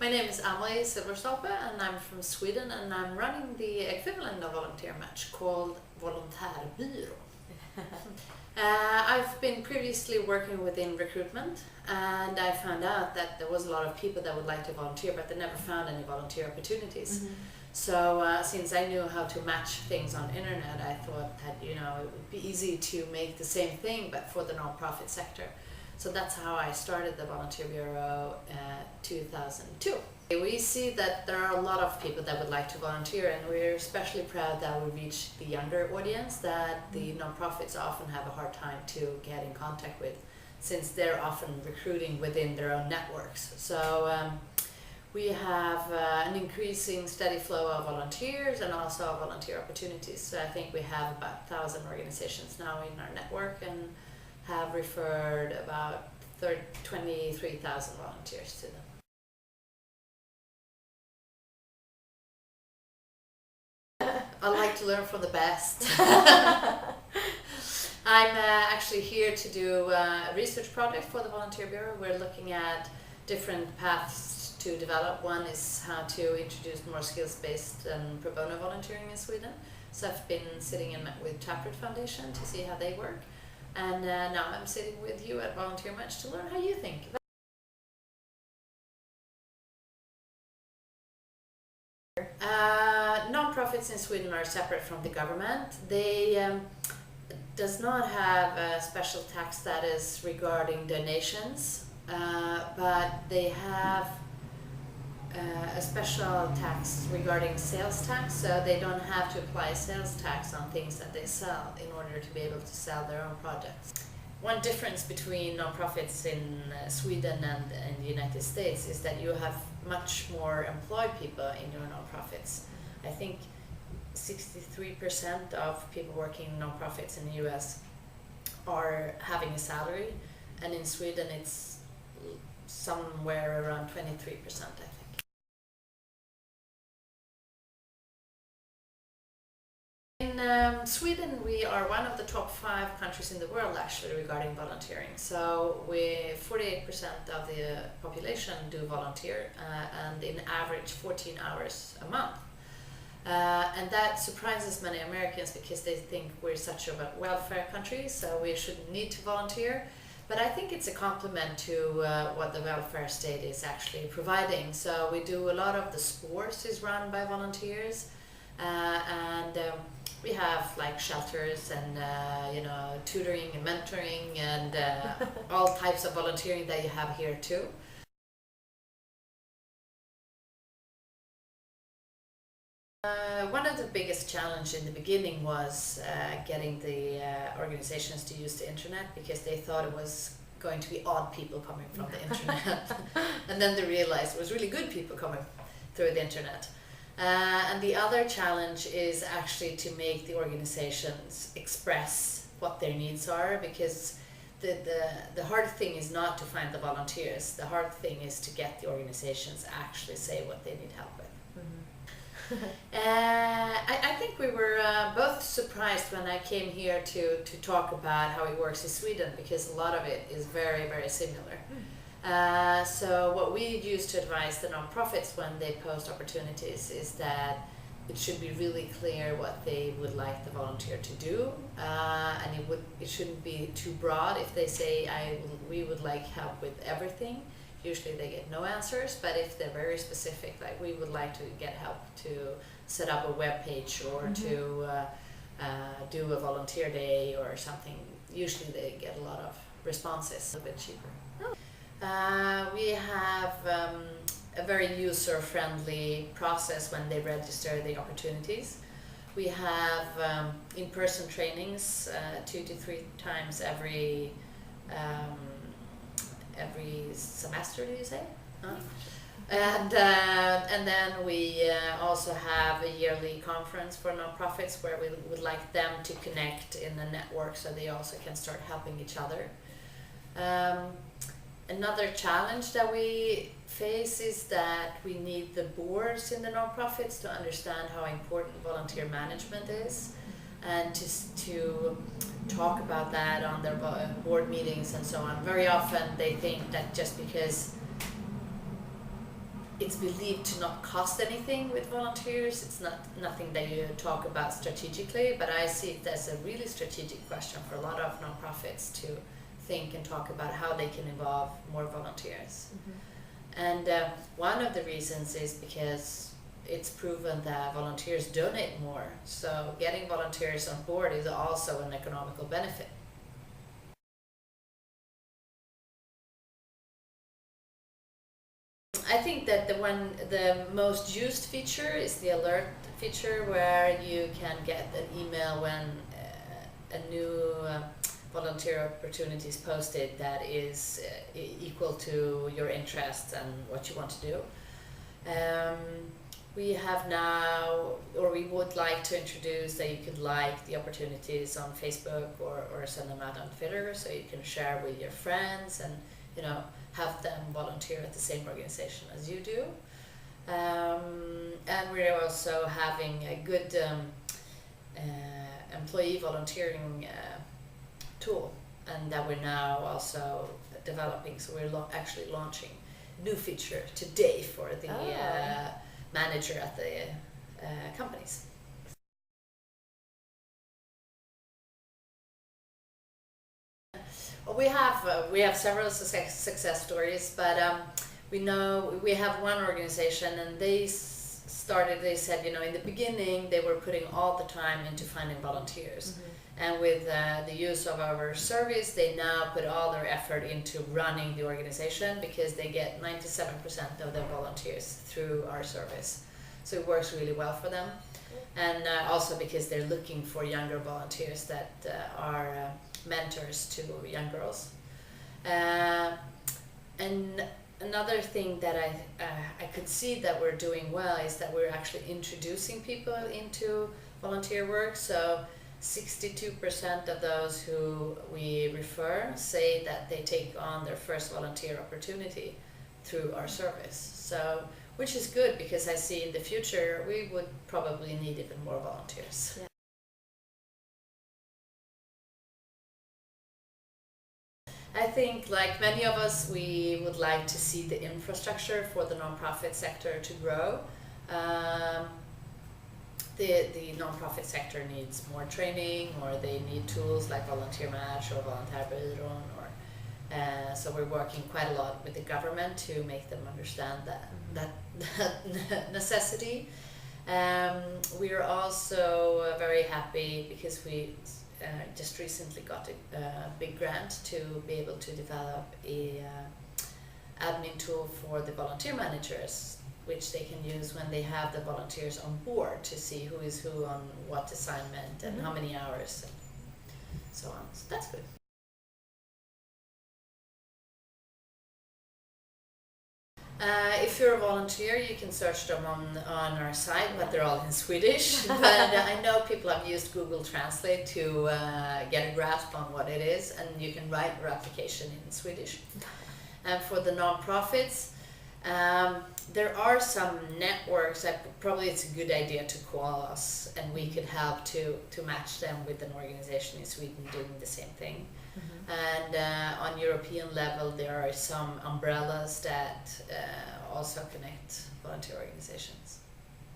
My name is Amelie Silfverstolpe and I'm from Sweden, and I'm running the equivalent of VolunteerMatch called Volontärbyrån. I've been previously working within recruitment, and I found out that there was a lot of people that would like to volunteer, but they never found any volunteer opportunities. Mm-hmm. So since I knew how to match things on internet, I thought that it would be easy to make the same thing but for the non-profit sector. So that's how I started the Volunteer Bureau 2002. We see that there are a lot of people that would like to volunteer, and we're especially proud that we reach the younger audience that the non-profits often have a hard time to get in contact with, since they're often recruiting within their own networks. So we have an increasing steady flow of volunteers and also volunteer opportunities. So I think we have about 1,000 organizations now in our network and have referred about 23,000 volunteers to them. I like to learn from the best. I'm actually here to do a research project for the Volunteer Bureau. We're looking at different paths to develop. One is how to introduce more skills-based and pro bono volunteering in Sweden. So I've been sitting with Taproot Foundation to see how they work. And now I'm sitting with you at VolunteerMatch to learn how you think. Non-profits in Sweden are separate from the government. They does not have a special tax status regarding donations, but they have a special tax regarding sales tax, so they don't have to apply sales tax on things that they sell in order to be able to sell their own projects. One difference between nonprofits in Sweden and the United States is that you have much more employed people in your nonprofits. I think 63% of people working in nonprofits in the US are having a salary, and in Sweden it's somewhere around 23%, I think. In Sweden, we are one of the top 5 countries in the world actually regarding volunteering. So 48% of the population do volunteer, and in average 14 hours a month. And that surprises many Americans because they think we're such a welfare country, so we shouldn't need to volunteer. But I think it's a compliment to what the welfare state is actually providing. So we do a lot of the sports is run by volunteers, and we have like shelters and tutoring and mentoring and all types of volunteering that you have here too. One of the biggest challenges in the beginning was getting the organizations to use the internet, because they thought it was going to be odd people coming from the internet. And then they realized it was really good people coming through the internet. And the other challenge is actually to make the organizations express what their needs are, because the hard thing is not to find the volunteers. The hard thing is to get the organizations actually say what they need help with. I think we were both surprised when I came here to talk about how it works in Sweden, because a lot of it is very, very similar. So what we use to advise the nonprofits when they post opportunities is that it should be really clear what they would like the volunteer to do, and it shouldn't be too broad. If they say we would like help with everything, usually they get no answers. But if they're very specific, like we would like to get help to set up a web page or to do a volunteer day or something, usually they get a lot of responses, a bit cheaper. We have a very user-friendly process when they register the opportunities. We have in-person trainings 2 to 3 times every semester, do you say? And then we also have a yearly conference for nonprofits where we would like them to connect in a network so they also can start helping each other. Another challenge that we face is that we need the boards in the nonprofits to understand how important volunteer management is, and to talk about that on their board meetings and so on. Very often they think that just because it's believed to not cost anything with volunteers. It's nothing that you talk about strategically, but I see it as a really strategic question for a lot of nonprofits to think and talk about how they can involve more volunteers. And one of the reasons is because it's proven that volunteers donate more, so getting volunteers on board is also an economical benefit. I think that the most used feature is the alert feature, where you can get an email when a new volunteer opportunity is posted that is equal to your interests and what you want to do. We have now, or we would like to introduce that you could like the opportunities on Facebook or send them out on Twitter, so you can share with your friends and have them volunteer at the same organization as you do. And we're also having a good employee volunteering tool, and that we're now also developing. So we're actually launching a new feature today for the manager at the companies. We have several success stories, but we know we have one organization, and they said, in the beginning they were putting all the time into finding volunteers. And with the use of our service, they now put all their effort into running the organization, because they get 97% of their volunteers through our service. So it works really well for them. And also because they're looking for younger volunteers that are mentors to young girls. And another thing that I could see that we're doing well is that we're actually introducing people into volunteer work. So 62% of those who we refer say that they take on their first volunteer opportunity through our service. So, which is good, because I see in the future we would probably need even more volunteers. Yeah. I think, like many of us, we would like to see the infrastructure for the nonprofit sector to grow. The nonprofit sector needs more training, or they need tools like VolunteerMatch or Volontärbyrån, so we're working quite a lot with the government to make them understand that necessity. We are also very happy because we just recently got a big grant to be able to develop a admin tool for the volunteer managers, which they can use when they have the volunteers on board, to see who is who on what assignment and how many hours and so on. So that's good. If you're a volunteer, you can search them on our site, but they're all in Swedish. But I know people have used Google Translate to get a grasp on what it is, and you can write your application in Swedish. And for the nonprofits, there are some networks that probably it's a good idea to call us, and we could help to match them with an organization in Sweden doing the same thing. And on European level, there are some umbrellas that also connect volunteer organizations.